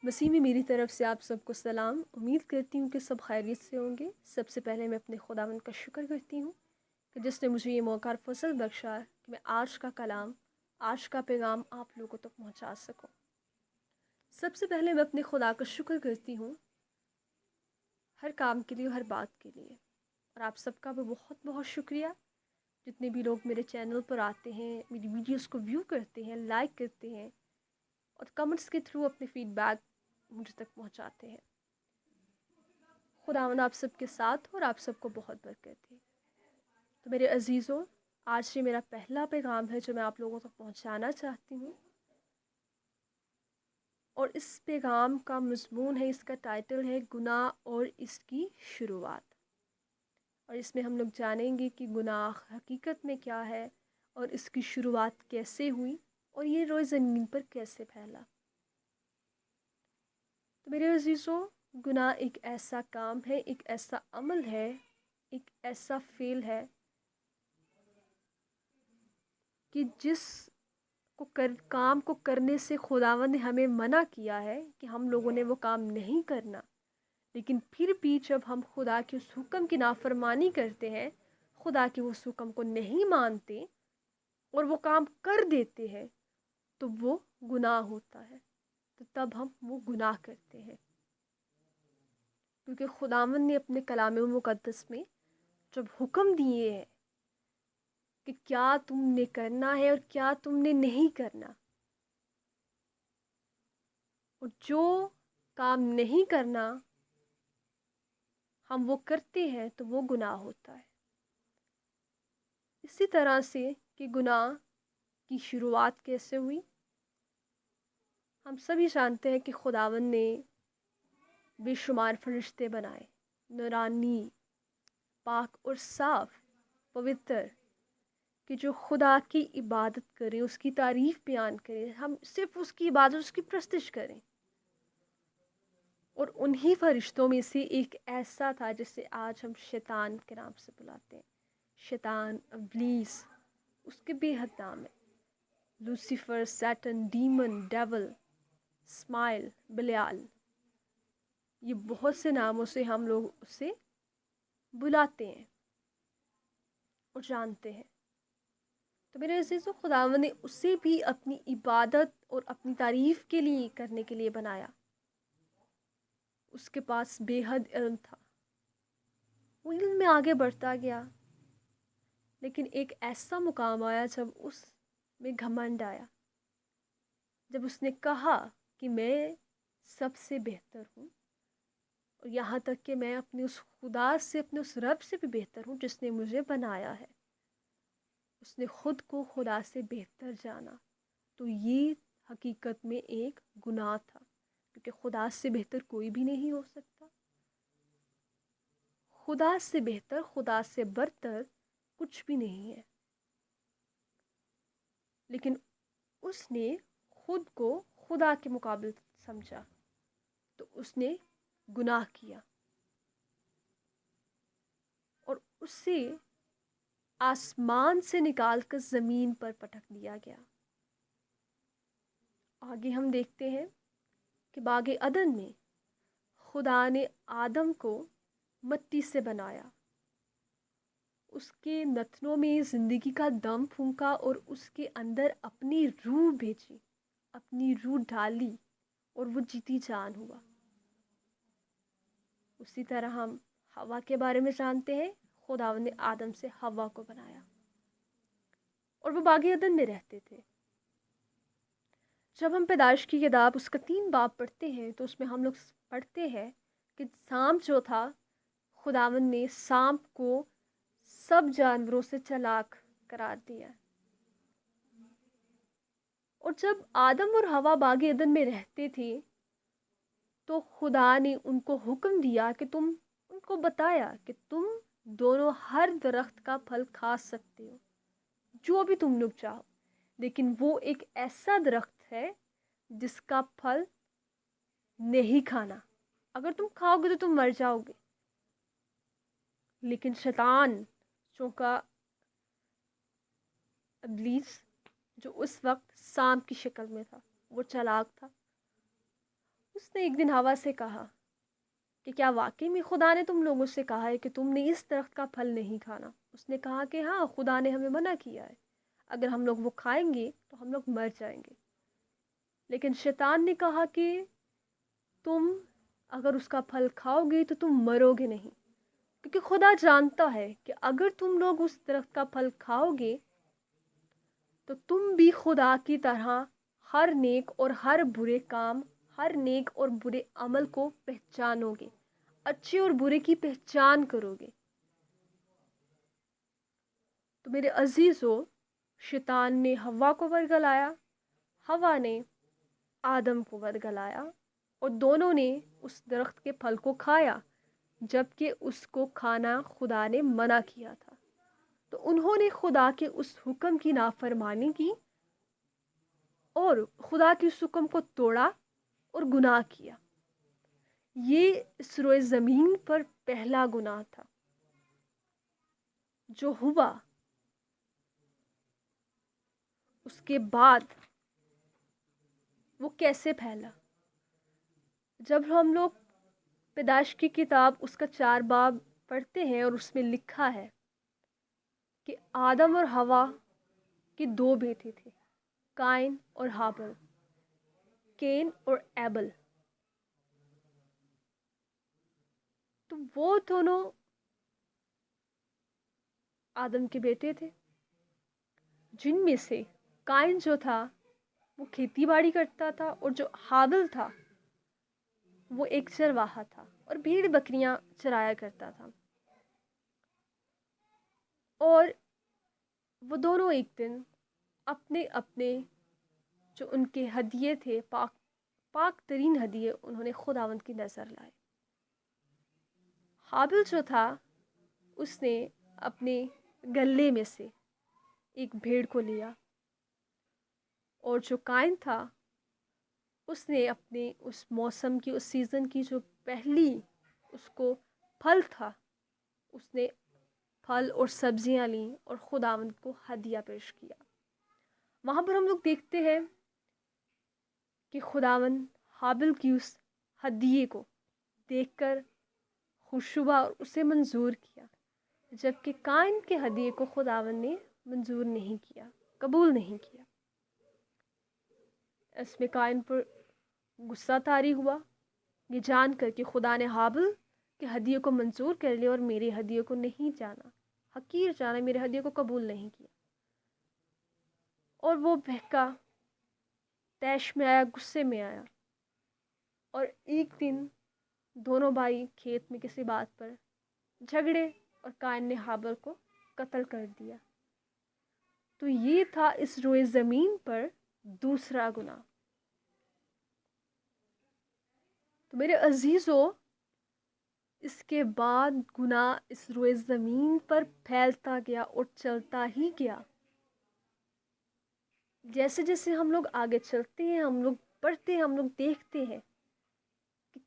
مسیح میں میری طرف سے آپ سب کو سلام۔ امید کرتی ہوں کہ سب خیریت سے ہوں گے۔ سب سے پہلے میں اپنے خداوند کا شکر کرتی ہوں کہ جس نے مجھے یہ موقع اور فضل بخشا کہ میں آج کا کلام، آج کا پیغام آپ لوگوں تک پہنچا سکوں۔ سب سے پہلے میں اپنے خدا کا شکر کرتی ہوں ہر کام کے لیے، ہر بات کے لیے، اور آپ سب کا بھی بہت بہت شکریہ جتنے بھی لوگ میرے چینل پر آتے ہیں، میری ویڈیوز کو ویو کرتے ہیں، لائک کرتے ہیں اور کمنٹس کے تھرو اپنے فیڈ بیک مجھ تک پہنچاتے ہیں۔ خداوند آپ سب کے ساتھ ہو اور آپ سب کو بہت برکت دے۔ تو میرے عزیزوں، آج یہ میرا پہلا پیغام ہے جو میں آپ لوگوں تک پہنچانا چاہتی ہوں، اور اس پیغام کا مضمون ہے، اس کا ٹائٹل ہے گناہ اور اس کی شروعات۔ اور اس میں ہم لوگ جانیں گے کہ گناہ حقیقت میں کیا ہے اور اس کی شروعات کیسے ہوئی اور یہ روز زمین پر کیسے پھیلا۔ تو میرے عزیزوں، گناہ ایک ایسا کام ہے، ایک ایسا عمل ہے، ایک ایسا فعل ہے کہ جس کام کو کرنے سے خداوند نے ہمیں منع کیا ہے کہ ہم لوگوں نے وہ کام نہیں کرنا، لیکن پھر بھی جب ہم خدا کے اس حکم کی نافرمانی کرتے ہیں، خدا کے اس حکم کو نہیں مانتے اور وہ کام کر دیتے ہیں، تو وہ گناہ ہوتا ہے۔ تو تب ہم وہ گناہ کرتے ہیں، کیونکہ خداوند نے اپنے کلام مقدس میں جب حکم دیے ہیں کہ کیا تم نے کرنا ہے اور کیا تم نے نہیں کرنا، اور جو کام نہیں کرنا ہم وہ کرتے ہیں، تو وہ گناہ ہوتا ہے۔ اسی طرح سے کہ گناہ کی شروعات کیسے ہوئی، ہم سبھی جانتے ہیں کہ خداوند نے بے شمار فرشتے بنائے، نورانی، پاک اور صاف، پوتر، کہ جو خدا کی عبادت کریں، اس کی تعریف بیان کریں، ہم صرف اس کی عبادت، اس کی پرستش کریں۔ اور انہی فرشتوں میں سے ایک ایسا تھا جسے آج ہم شیطان کے نام سے بلاتے ہیں۔ شیطان، ابلیس، اس کے بے حد نام ہے: لوسیفر، سیٹن، ڈیمن، ڈیول، اسمائل، بلیال۔ یہ بہت سے ناموں سے ہم لوگ اسے بلاتے ہیں اور جانتے ہیں۔ تو میرے عزیزو، خداوند نے اسے بھی اپنی عبادت اور اپنی تعریف کے لیے کرنے کے لیے بنایا۔ اس کے پاس بے حد علم تھا، وہ علم میں آگے بڑھتا گیا، لیکن ایک ایسا مقام آیا جب اس میں گھمنڈ آیا، جب اس نے کہا کہ میں سب سے بہتر ہوں، اور یہاں تک کہ میں اپنے اس خدا سے، اپنے اس رب سے بھی بہتر ہوں جس نے مجھے بنایا ہے۔ اس نے خود کو خدا سے بہتر جانا، تو یہ حقیقت میں ایک گناہ تھا، کیونکہ خدا سے بہتر کوئی بھی نہیں ہو سکتا۔ خدا سے بہتر، خدا سے برتر کچھ بھی نہیں ہے، لیکن اس نے خود کو خدا کے مقابل سمجھا، تو اس نے گناہ کیا اور اسے آسمان سے نکال کر زمین پر پٹک دیا گیا۔ آگے ہم دیکھتے ہیں کہ باغ عدن میں خدا نے آدم کو مٹی سے بنایا، اس کے نتنوں میں زندگی کا دم پھونکا اور اس کے اندر اپنی روح بھیجی، اپنی روح ڈالی، اور وہ جیتی جان ہوا۔ اسی طرح ہم ہوا کے بارے میں جانتے ہیں، خداوند نے آدم سے ہوا کو بنایا اور وہ باغ عدن میں رہتے تھے۔ جب ہم پیدائش کی کتاب اس کا 3 باب پڑھتے ہیں، تو اس میں ہم لوگ پڑھتے ہیں کہ سانپ جو تھا، خداوند نے سانپ کو سب جانوروں سے چلاک قرار دیا، اور جب آدم اور ہوا باغ عدن میں رہتے تھے، تو خدا نے ان کو حکم دیا کہ ان کو بتایا کہ تم دونوں ہر درخت کا پھل کھا سکتے ہو، جو بھی تم لوگ چاہو، لیکن وہ ایک ایسا درخت ہے جس کا پھل نہیں کھانا، اگر تم کھاؤ گے تو تم مر جاؤ گے۔ لیکن شیطان، چونکہ ابلیس، جو اس وقت سانپ کی شکل میں تھا، وہ چالاک تھا، اس نے ایک دن ہوا سے کہا کہ کیا واقعی میں خدا نے تم لوگوں سے کہا ہے کہ تم نے اس درخت کا پھل نہیں کھانا؟ اس نے کہا کہ ہاں، خدا نے ہمیں منع کیا ہے، اگر ہم لوگ وہ کھائیں گے تو ہم لوگ مر جائیں گے۔ لیکن شیطان نے کہا کہ تم اگر اس کا پھل کھاؤ گے تو تم مرو گے نہیں، کیونکہ خدا جانتا ہے کہ اگر تم لوگ اس درخت کا پھل کھاؤ گے تو تم بھی خدا کی طرح ہر نیک اور ہر برے کام، ہر نیک اور برے عمل کو پہچانو گے، اچھے اور برے کی پہچان کرو گے۔ تو میرے عزیزو، شیطان نے ہوا کو ورگلایا، ہوا نے آدم کو ورگلایا، اور دونوں نے اس درخت کے پھل کو کھایا جبکہ اس کو کھانا خدا نے منع کیا تھا۔ تو انہوں نے خدا کے اس حکم کی نافرمانی کی اور خدا کے اس حکم کو توڑا اور گناہ کیا۔ یہ اس روئے زمین پر پہلا گناہ تھا جو ہوا۔ اس کے بعد وہ کیسے پھیلا؟ جب ہم لوگ پیدائش کی کتاب اس کا 4 باب پڑھتے ہیں اور اس میں لکھا ہے کہ آدم اور ہوا کے 2 بیٹے تھے، قائن اور ہابل، کین اور ایبل۔ تو وہ دونوں آدم کے بیٹے تھے، جن میں سے قائن جو تھا وہ کھیتی باڑی کرتا تھا، اور جو ہابل تھا وہ ایک چرواہا تھا اور بھیڑ بکریاں چرایا کرتا تھا۔ اور وہ دونوں ایک دن اپنے اپنے جو ان کے ہدیے تھے، پاک ترین ہدیے، انہوں نے خداوند کی نظر لائے۔ ہابل جو تھا اس نے اپنے گلے میں سے ایک بھیڑ کو لیا، اور جو قائن تھا اس نے اپنے اس موسم کی، اس سیزن کی جو پہلی اس کو پھل تھا، اس نے پھل اور سبزیاں لیں اور خداوند کو ہدیہ پیش کیا۔ وہاں پر ہم لوگ دیکھتے ہیں کہ خداوند ہابل کی اس ہدیے کو دیکھ کر خوش ہوا اور اسے منظور کیا، جبکہ قائن کے ہدیے کو خداوند نے منظور نہیں کیا، قبول نہیں کیا۔ اس میں قائن پر غصہ طاری ہوا، یہ جان کر کہ خدا نے ہابل کے ہدیے کو منظور کر لیا اور میرے ہدیے کو نہیں جانا، حقیر جانا، میرے ہدیے کو قبول نہیں کیا۔ اور وہ بہکا، طیش میں آیا، غصے میں آیا، اور ایک دن دونوں بھائی کھیت میں کسی بات پر جھگڑے اور قائن نے ہابل کو قتل کر دیا۔ تو یہ تھا اس روئے زمین پر دوسرا گناہ۔ تو میرے عزیزو، اس کے بعد گناہ اس روئے زمین پر پھیلتا گیا اور چلتا ہی گیا۔ جیسے جیسے ہم لوگ آگے چلتے ہیں، ہم لوگ پڑھتے ہیں، ہم لوگ دیکھتے ہیں کہ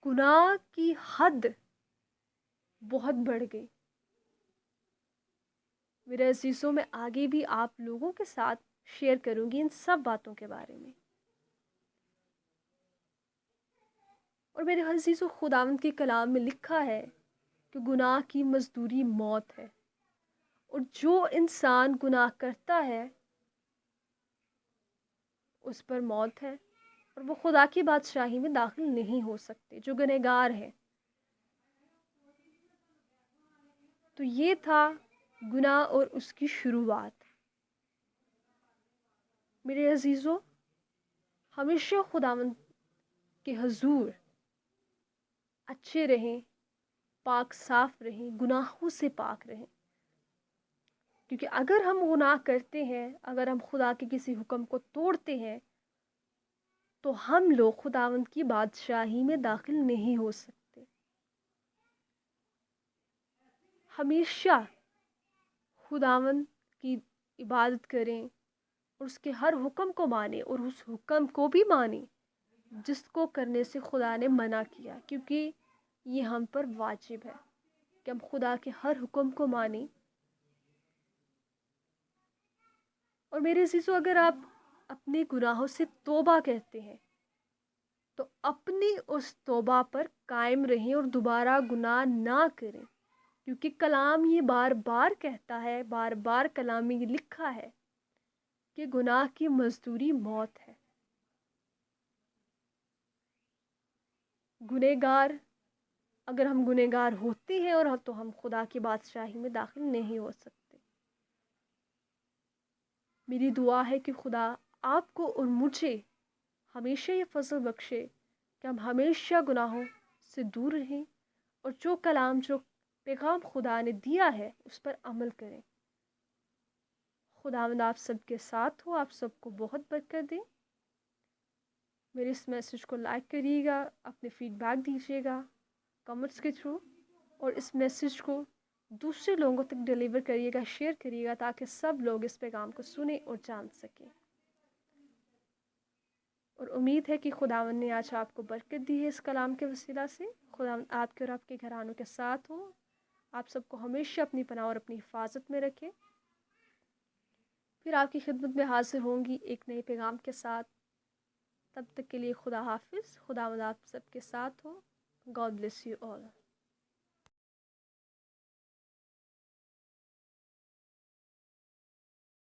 گناہ کی حد بہت بڑھ گئی۔ میرے عزیزوں، میں آگے بھی آپ لوگوں کے ساتھ شیئر کروں گی ان سب باتوں کے بارے میں۔ اور میرے عزیزوں، خداوند کے کلام میں لکھا ہے کہ گناہ کی مزدوری موت ہے، اور جو انسان گناہ کرتا ہے اس پر موت ہے، اور وہ خدا کی بادشاہی میں داخل نہیں ہو سکتے، جو گنہگار ہے۔ تو یہ تھا گناہ اور اس کی شروعات۔ میرے عزیزوں، ہمیشہ خداوند کے حضور اچھے رہیں، پاک صاف رہیں، گناہوں سے پاک رہیں، کیونکہ اگر ہم گناہ کرتے ہیں، اگر ہم خدا کے کسی حکم کو توڑتے ہیں تو ہم لوگ خداوند کی بادشاہی میں داخل نہیں ہو سکتے۔ ہمیشہ خداوند کی عبادت کریں اور اس کے ہر حکم کو مانیں، اور اس حکم کو بھی مانیں جس کو کرنے سے خدا نے منع کیا، کیونکہ یہ ہم پر واجب ہے کہ ہم خدا کے ہر حکم کو مانیں۔ اور میرے عزیزو، اگر آپ اپنے گناہوں سے توبہ کہتے ہیں تو اپنی اس توبہ پر قائم رہیں اور دوبارہ گناہ نہ کریں، کیونکہ کلام یہ بار بار کہتا ہے، بار بار کلام میں یہ لکھا ہے کہ گناہ کی مزدوری موت ہے۔ گنہگار، اگر ہم گنہگار ہوتے ہیں اور تو ہم خدا کی بادشاہی میں داخل نہیں ہو سکتے۔ میری دعا ہے کہ خدا آپ کو اور مجھے ہمیشہ یہ فضل بخشے کہ ہم ہمیشہ گناہوں سے دور رہیں اور جو کلام، جو پیغام خدا نے دیا ہے اس پر عمل کریں۔ خداوند آپ سب کے ساتھ ہو، آپ سب کو بہت برکت دے۔ میرے اس میسیج کو لائک کریے گا، اپنے فیڈ بیک دیجیے گا کمنٹس کے تھرو، اور اس میسیج کو دوسرے لوگوں تک ڈیلیور کریے گا، شیئر کریے گا، تاکہ سب لوگ اس پیغام کو سنیں اور جان سکیں۔ اور امید ہے کہ خداوند نے آج آپ کو برکت دی ہے اس کلام کے وسیلہ سے۔ خداوند آپ کے اور آپ کے گھرانوں کے ساتھ ہو، آپ سب کو ہمیشہ اپنی پناہ اور اپنی حفاظت میں رکھے۔ پھر آپ کی خدمت میں حاضر ہوں گی ایک نئے پیغام کے ساتھ۔ تب تک کے لیے خدا حافظ۔ خداوند آپ سب کے ساتھ ہو۔ God bless you all.